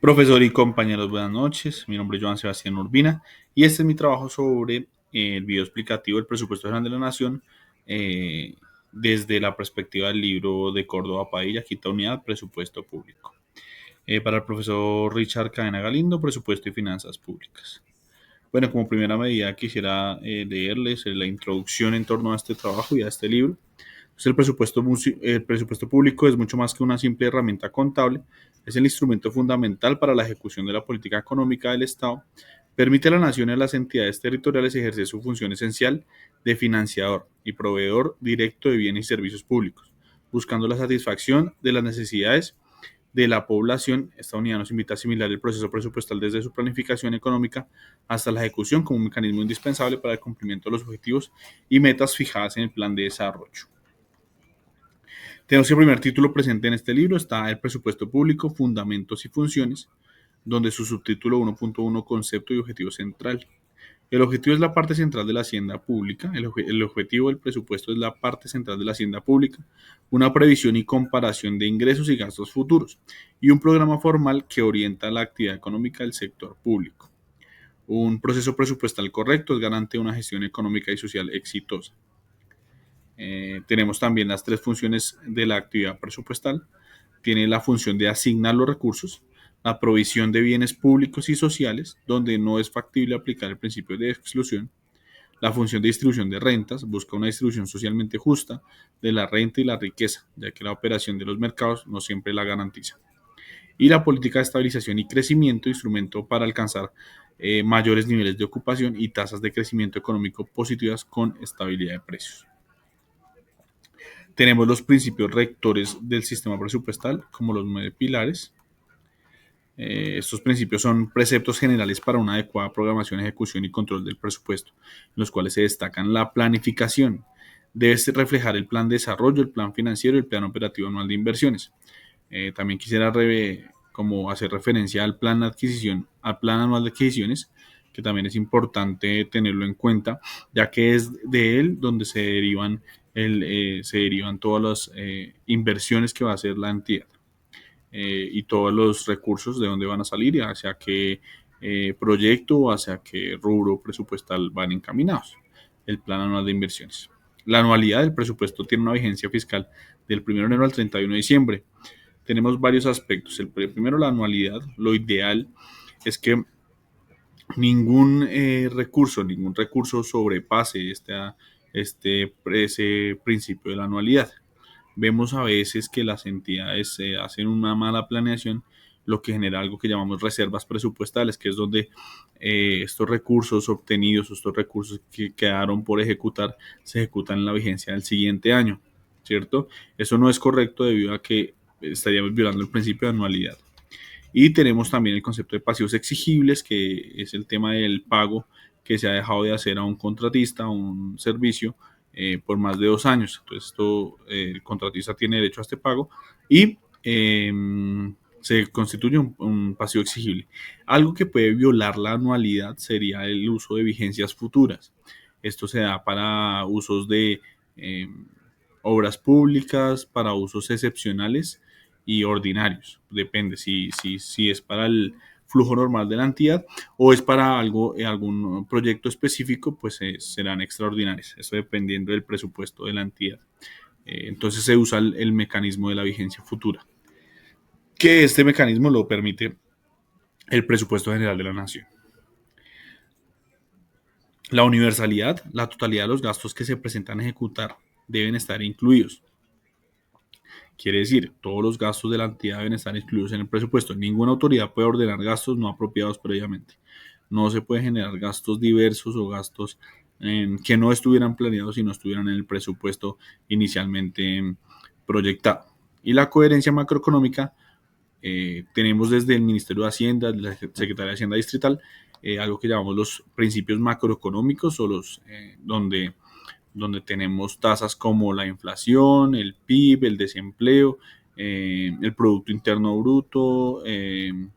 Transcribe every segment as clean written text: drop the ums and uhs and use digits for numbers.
Profesor y compañeros, buenas noches. Mi nombre es Joan Sebastián Urbina y este es mi trabajo sobre el video explicativo del presupuesto general de la Nación eh, desde la perspectiva del libro de Córdoba Padilla, Quinta Unidad, Presupuesto Público. Para el profesor Richard Cadena Galindo, Presupuesto y Finanzas Públicas. Bueno, como primera medida quisiera leerles la introducción en torno a este trabajo y a este libro. Pues el presupuesto público es mucho más que una simple herramienta contable, es el instrumento fundamental para la ejecución de la política económica del Estado, permite a la nación y a las entidades territoriales ejercer su función esencial de financiador y proveedor directo de bienes y servicios públicos, buscando la satisfacción de las necesidades de la población. Esta unidad nos invita a asimilar el proceso presupuestal desde su planificación económica hasta la ejecución como un mecanismo indispensable para el cumplimiento de los objetivos y metas fijadas en el plan de desarrollo. Tenemos el primer título presente en este libro, está el presupuesto público, fundamentos y funciones, donde su subtítulo 1.1, concepto y objetivo central. El objetivo es la parte central de la hacienda pública, el objetivo del presupuesto es la parte central de la hacienda pública, una previsión y comparación de ingresos y gastos futuros, y un programa formal que orienta la actividad económica del sector público. Un proceso presupuestal correcto es garante de una gestión económica y social exitosa. Tenemos también las tres funciones de la actividad presupuestal. Tiene la función de asignar los recursos, la provisión de bienes públicos y sociales, donde no es factible aplicar el principio de exclusión, la función de distribución de rentas, busca una distribución socialmente justa de la renta y la riqueza, ya que la operación de los mercados no siempre la garantiza. Y la política de estabilización y crecimiento, instrumento para alcanzar mayores niveles de ocupación y tasas de crecimiento económico positivas con estabilidad de precios. Tenemos los principios rectores del sistema presupuestal, como los 9 pilares. Estos principios son preceptos generales para una adecuada programación, ejecución y control del presupuesto, en los cuales se destacan la planificación. Debe reflejar el plan de desarrollo, el plan financiero y el plan operativo anual de inversiones. También quisiera como hacer referencia al plan de adquisición, al plan anual de adquisiciones, que también es importante tenerlo en cuenta, ya que es de él donde se derivan todas las inversiones que va a hacer la entidad y todos los recursos de dónde van a salir y hacia qué proyecto o hacia qué rubro presupuestal van encaminados. El plan anual de inversiones. La anualidad del presupuesto tiene una vigencia fiscal del 1 de enero al 31 de diciembre. Tenemos varios aspectos. El primero, la anualidad. Lo ideal es que ningún recurso sobrepase ese principio de la anualidad. Vemos a veces que las entidades hacen una mala planeación, lo que genera algo que llamamos reservas presupuestales, que es donde estos recursos obtenidos, estos recursos que quedaron por ejecutar, se ejecutan en la vigencia del siguiente año, ¿cierto? Eso no es correcto debido a que estaríamos violando el principio de anualidad. Y tenemos también el concepto de pasivos exigibles, que es el tema del pago que se ha dejado de hacer a un contratista, a un servicio, por más de 2 años. Entonces, el contratista tiene derecho a este pago y se constituye un pasivo exigible. Algo que puede violar la anualidad sería el uso de vigencias futuras. Esto se da para usos de obras públicas, para usos excepcionales y ordinarios. Depende si es para el flujo normal de la entidad o es para algún proyecto específico, pues serán extraordinarios. Eso dependiendo del presupuesto de la entidad. Entonces se usa el mecanismo de la vigencia futura, que este mecanismo lo permite el presupuesto general de la nación. La universalidad, la totalidad de los gastos que se presentan a ejecutar deben estar incluidos. Quiere decir, todos los gastos de la entidad deben estar incluidos en el presupuesto. Ninguna autoridad puede ordenar gastos no apropiados previamente. No se puede generar gastos diversos o gastos que no estuvieran planeados y no estuvieran en el presupuesto inicialmente proyectado. Y la coherencia macroeconómica, tenemos desde el Ministerio de Hacienda, la Secretaría de Hacienda Distrital, algo que llamamos los principios macroeconómicos o donde tenemos tasas como la inflación, el PIB, el desempleo, el Producto Interno Bruto, el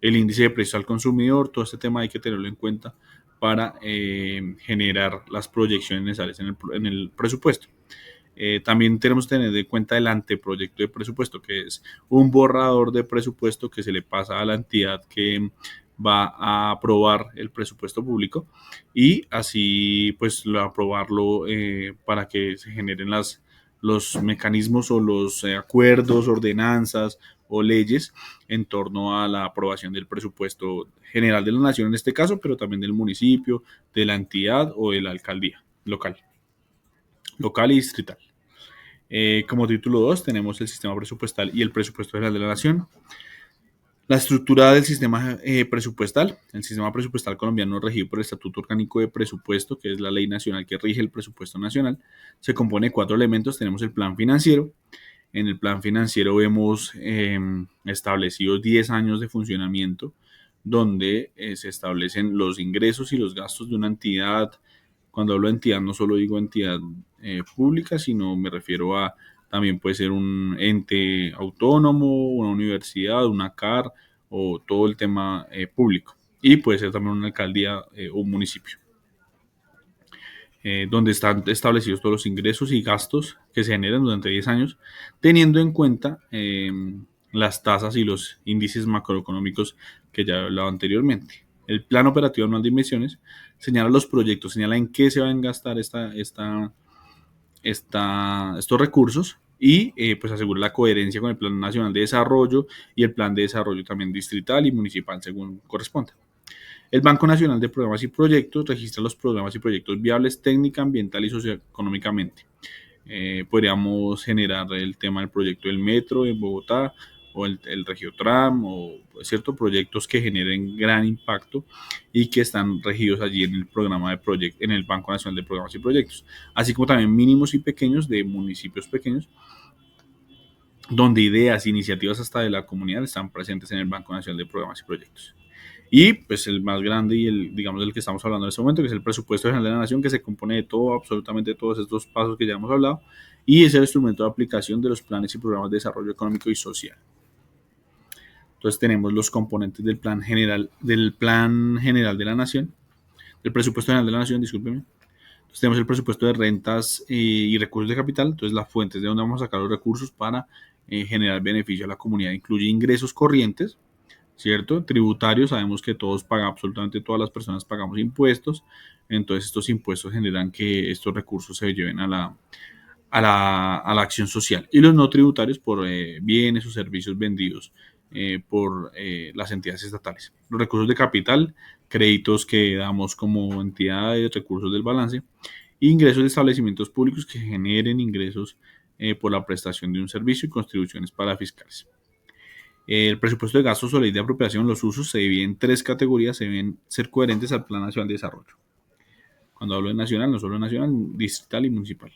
índice de precio al consumidor. Todo este tema hay que tenerlo en cuenta para generar las proyecciones necesarias en el presupuesto. También tenemos que tener en cuenta el anteproyecto de presupuesto, que es un borrador de presupuesto que se le pasa a la entidad que va a aprobar el presupuesto público y así pues aprobarlo para que se generen los mecanismos o los acuerdos, ordenanzas o leyes en torno a la aprobación del presupuesto general de la nación en este caso, pero también del municipio, de la entidad o de la alcaldía local y distrital. Como título 2 tenemos el sistema presupuestal y el presupuesto general de la nación. La estructura del sistema presupuestal. El sistema presupuestal colombiano regido por el Estatuto Orgánico de Presupuesto, que es la ley nacional que rige el presupuesto nacional, se compone de 4 elementos. Tenemos el plan financiero. En el plan financiero vemos establecidos 10 años de funcionamiento, donde se establecen los ingresos y los gastos de una entidad. Cuando hablo de entidad, no solo digo entidad pública, sino me refiero a también puede ser un ente autónomo, una universidad, una CAR o todo el tema público. Y puede ser también una alcaldía o un municipio, donde están establecidos todos los ingresos y gastos que se generan durante 10 años, teniendo en cuenta las tasas y los índices macroeconómicos que ya he hablado anteriormente. El plan operativo anual de inversiones señala los proyectos, señala en qué se van a gastar estos recursos y pues asegura la coherencia con el Plan Nacional de Desarrollo y el Plan de Desarrollo también distrital y municipal según corresponda. El Banco Nacional de Programas y Proyectos registra los programas y proyectos viables técnica, ambiental y socioeconómicamente. Podríamos generar el tema del proyecto del metro en Bogotá o el Regiotram o ciertos proyectos que generen gran impacto y que están regidos allí en el programa de proyectos, en el Banco Nacional de Programas y Proyectos, así como también mínimos y pequeños de municipios pequeños, donde ideas, iniciativas hasta de la comunidad están presentes en el Banco Nacional de Programas y Proyectos. Y pues el más grande y digamos del que estamos hablando en este momento, que es el presupuesto general de la nación, que se compone de todo, absolutamente todos estos pasos que ya hemos hablado, y es el instrumento de aplicación de los planes y programas de desarrollo económico y social. Entonces tenemos los componentes del plan general de la nación, del presupuesto general de la nación, discúlpeme. Entonces tenemos el presupuesto de rentas y recursos de capital, entonces las fuentes de donde vamos a sacar los recursos para generar beneficio a la comunidad. Incluye ingresos corrientes, ¿cierto? Tributarios, sabemos que todos pagan, absolutamente todas las personas pagamos impuestos, entonces estos impuestos generan que estos recursos se lleven a la acción social. Y los no tributarios por bienes o servicios vendidos por las entidades estatales. Los recursos de capital, créditos que damos como entidades, recursos del balance, e ingresos de establecimientos públicos que generen ingresos por la prestación de un servicio y contribuciones para fiscales. El presupuesto de gastos o ley de apropiación, los usos se dividen en 3 categorías, se deben ser coherentes al Plan Nacional de Desarrollo. Cuando hablo de nacional, no solo nacional, distrital y municipal.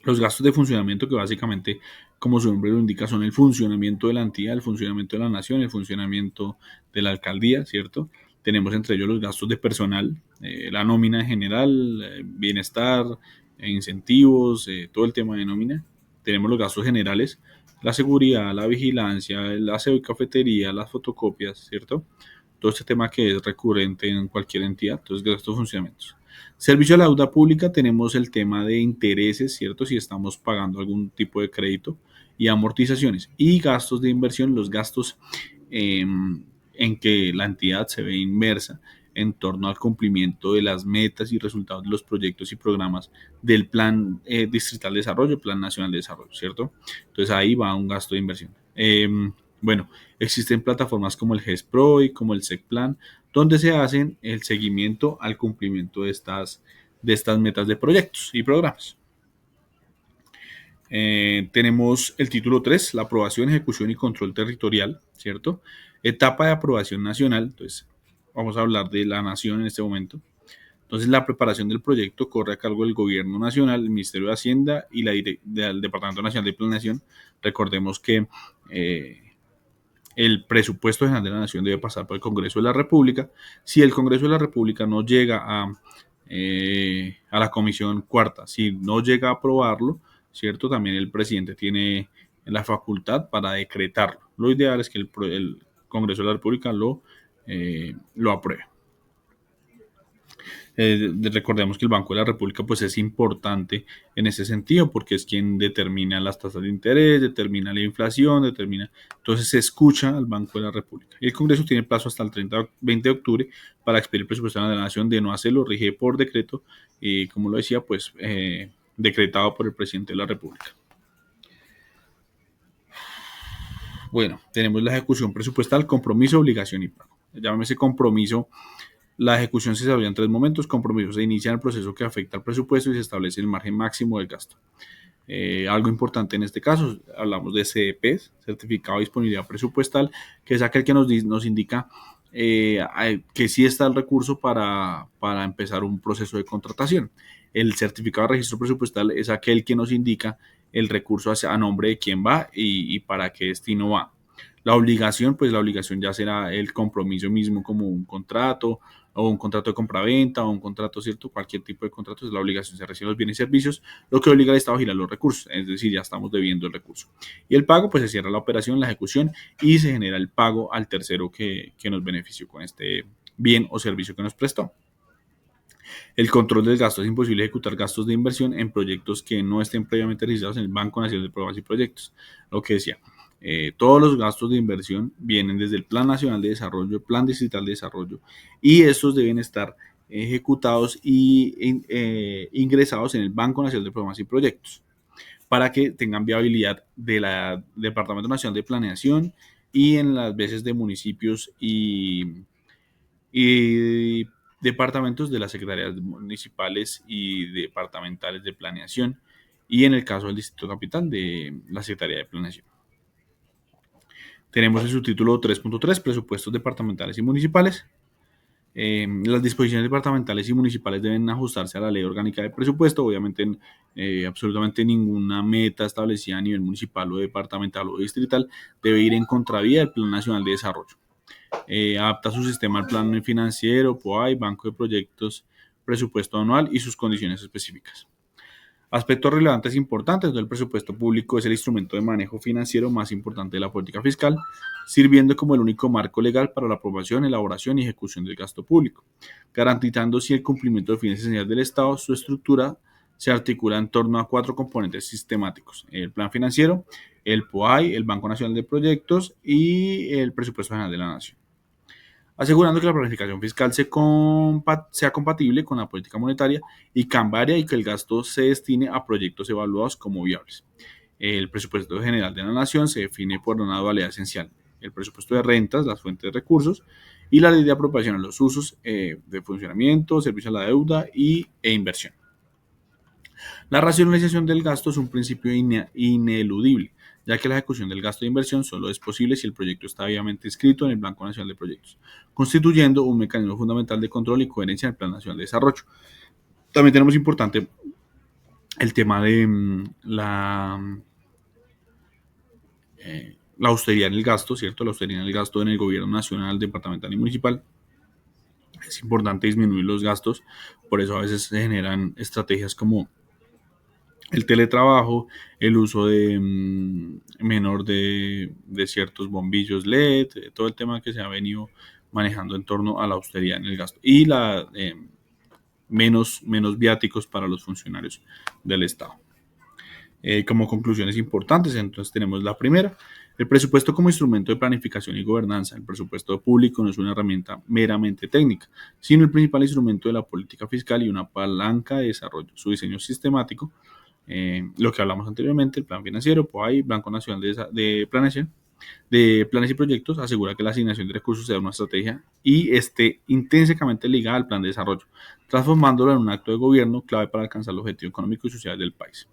Los gastos de funcionamiento, que básicamente, como su nombre lo indica, son el funcionamiento de la entidad, el funcionamiento de la nación, el funcionamiento de la alcaldía, ¿cierto? Tenemos entre ellos los gastos de personal, la nómina en general, bienestar, incentivos, todo el tema de nómina. Tenemos los gastos generales, la seguridad, la vigilancia, el aseo y cafetería, las fotocopias, ¿cierto? Todo este tema que es recurrente en cualquier entidad, entonces gastos de funcionamiento. Servicio a la deuda pública, tenemos el tema de intereses, ¿cierto? Si estamos pagando algún tipo de crédito y amortizaciones. Y gastos de inversión, los gastos en que la entidad se ve inmersa en torno al cumplimiento de las metas y resultados de los proyectos y programas del Plan Distrital de Desarrollo, Plan Nacional de Desarrollo, ¿cierto? Entonces ahí va un gasto de inversión. Bueno, existen plataformas como el GESPRO y como el SECPLAN, donde se hacen el seguimiento al cumplimiento de estas metas de proyectos y programas. Tenemos el título 3, la aprobación, ejecución y control territorial, ¿cierto? Etapa de aprobación nacional, entonces vamos a hablar de la nación en este momento. Entonces la preparación del proyecto corre a cargo del Gobierno Nacional, el Ministerio de Hacienda y del Departamento Nacional de Planeación. Recordemos que el presupuesto general de la nación debe pasar por el Congreso de la República. Si el Congreso de la República no llega a la Comisión Cuarta, si no llega a aprobarlo, ¿cierto? También el presidente tiene la facultad para decretarlo. Lo ideal es que el Congreso de la República lo apruebe. Recordemos que el Banco de la República pues es importante en ese sentido porque es quien determina las tasas de interés, determina la inflación, entonces se escucha al Banco de la República. Y el Congreso tiene plazo hasta el 20 de octubre para expedir el presupuesto de la Nación. De no hacerlo, rige por decreto y, como lo decía, pues decretado por el presidente de la República. Bueno, tenemos la ejecución presupuestal, compromiso, obligación y pago. Llámese compromiso. La ejecución se desarrolla en tres momentos. Compromiso: se inicia el proceso que afecta al presupuesto y se establece el margen máximo del gasto. Algo importante en este caso, hablamos de CDPs, Certificado de Disponibilidad Presupuestal, que es aquel que nos indica que sí está el recurso para empezar un proceso de contratación. El certificado de registro presupuestal es aquel que nos indica el recurso a nombre de quién va y para qué destino va. La obligación, pues la obligación ya será el compromiso mismo, como un contrato o un contrato de compraventa o un contrato, ¿cierto? Cualquier tipo de contrato es la obligación, se reciben los bienes y servicios, lo que obliga al Estado a girar los recursos, es decir, ya estamos debiendo el recurso. Y el pago, pues se cierra la operación, la ejecución y se genera el pago al tercero que nos benefició con este bien o servicio que nos prestó. El control del gasto: es imposible ejecutar gastos de inversión en proyectos que no estén previamente registrados en el Banco Nacional de Programas y Proyectos. Lo que decía, todos los gastos de inversión vienen desde el Plan Nacional de Desarrollo, el Plan Distrital de Desarrollo, y estos deben estar ejecutados y ingresados en el Banco Nacional de Programas y Proyectos para que tengan viabilidad de la Departamento Nacional de Planeación y en las veces de municipios y departamentos de las secretarías municipales y departamentales de planeación, y en el caso del Distrito Capital de la Secretaría de Planeación. Tenemos el subtítulo 3.3, presupuestos departamentales y municipales. Las disposiciones departamentales y municipales deben ajustarse a la ley orgánica de presupuesto. Obviamente, absolutamente ninguna meta establecida a nivel municipal o departamental o distrital debe ir en contravía del Plan Nacional de Desarrollo. Adapta su sistema al plan financiero, POAI, Banco de Proyectos, presupuesto anual y sus condiciones específicas. Aspectos relevantes e importantes del presupuesto público: es el instrumento de manejo financiero más importante de la política fiscal, sirviendo como el único marco legal para la aprobación, elaboración y ejecución del gasto público, garantizando así el cumplimiento de fines esenciales del Estado. Su estructura se articula en torno a cuatro componentes sistemáticos: el plan financiero, el POAI, el Banco Nacional de Proyectos y el presupuesto general de la Nación, asegurando que la planificación fiscal sea compatible con la política monetaria y cambiaria y que el gasto se destine a proyectos evaluados como viables. El presupuesto general de la Nación se define por una dualidad esencial: el presupuesto de rentas, las fuentes de recursos, y la ley de apropiación a los usos de funcionamiento, servicio a la deuda e inversión. La racionalización del gasto es un principio ineludible, ya que la ejecución del gasto de inversión solo es posible si el proyecto está debidamente inscrito en el Banco Nacional de Proyectos, constituyendo un mecanismo fundamental de control y coherencia en el Plan Nacional de Desarrollo. También tenemos importante el tema de la austeridad en el gasto, ¿cierto? La austeridad en el gasto en el gobierno nacional, departamental y municipal. Es importante disminuir los gastos, por eso a veces se generan estrategias como el teletrabajo, el uso de menor de ciertos bombillos LED, todo el tema que se ha venido manejando en torno a la austeridad en el gasto y menos viáticos para los funcionarios del Estado. Como conclusiones importantes, entonces tenemos la primera: el presupuesto como instrumento de planificación y gobernanza. El presupuesto público no es una herramienta meramente técnica, sino el principal instrumento de la política fiscal y una palanca de desarrollo. Su diseño sistemático, lo que hablamos anteriormente, el plan financiero, POAI, Banco Nacional de Planeación, de Planes y Proyectos, asegura que la asignación de recursos sea una estrategia y esté intrínsecamente ligada al plan de desarrollo, transformándolo en un acto de gobierno clave para alcanzar el objetivo económico y social del país.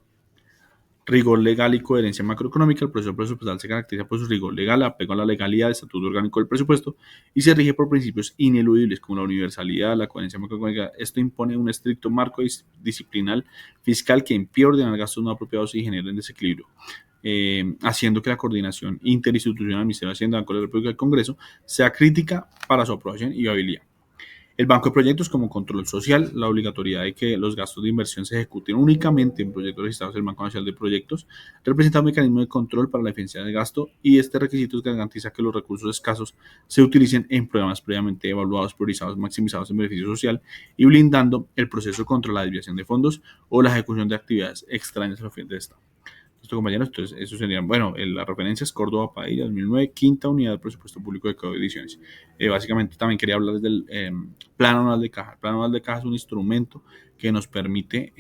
Rigor legal y coherencia macroeconómica. El proceso presupuestal se caracteriza por su rigor legal, apego a la legalidad del estatuto orgánico del presupuesto y se rige por principios ineludibles como la universalidad, la coherencia macroeconómica. Esto impone un estricto marco disciplinar fiscal que impide ordenar gastos no apropiados y generen desequilibrio, haciendo que la coordinación interinstitucional del Ministerio de Hacienda, Banco de la República y el Congreso sea crítica para su aprobación y viabilidad. El banco de proyectos como control social, la obligatoriedad de que los gastos de inversión se ejecuten únicamente en proyectos registrados en el Banco Nacional de Proyectos, representa un mecanismo de control para la eficiencia del gasto y este requisito garantiza que los recursos escasos se utilicen en programas previamente evaluados, priorizados, maximizados en beneficio social y blindando el proceso contra la desviación de fondos o la ejecución de actividades extrañas a los fines de Estado. Listo, compañeros, entonces eso serían, bueno, las referencias Córdoba Padilla 2009, quinta unidad del presupuesto público de Código de Ediciones. Básicamente también quería hablar del plano anual de caja. El plano anual de caja es un instrumento que nos permite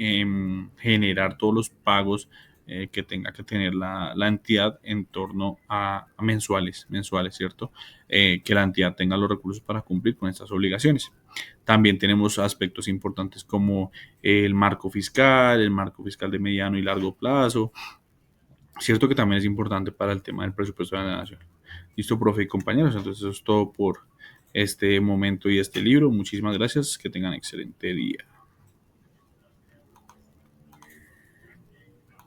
generar todos los pagos que tenga que tener la entidad en torno a mensuales, ¿cierto? Que la entidad tenga los recursos para cumplir con estas obligaciones. También tenemos aspectos importantes como el marco fiscal de mediano y largo plazo, cierto que también es importante para el tema del presupuesto de la nación. Listo, profe y compañeros. Entonces, eso es todo por este momento y este libro. Muchísimas gracias. Que tengan excelente día.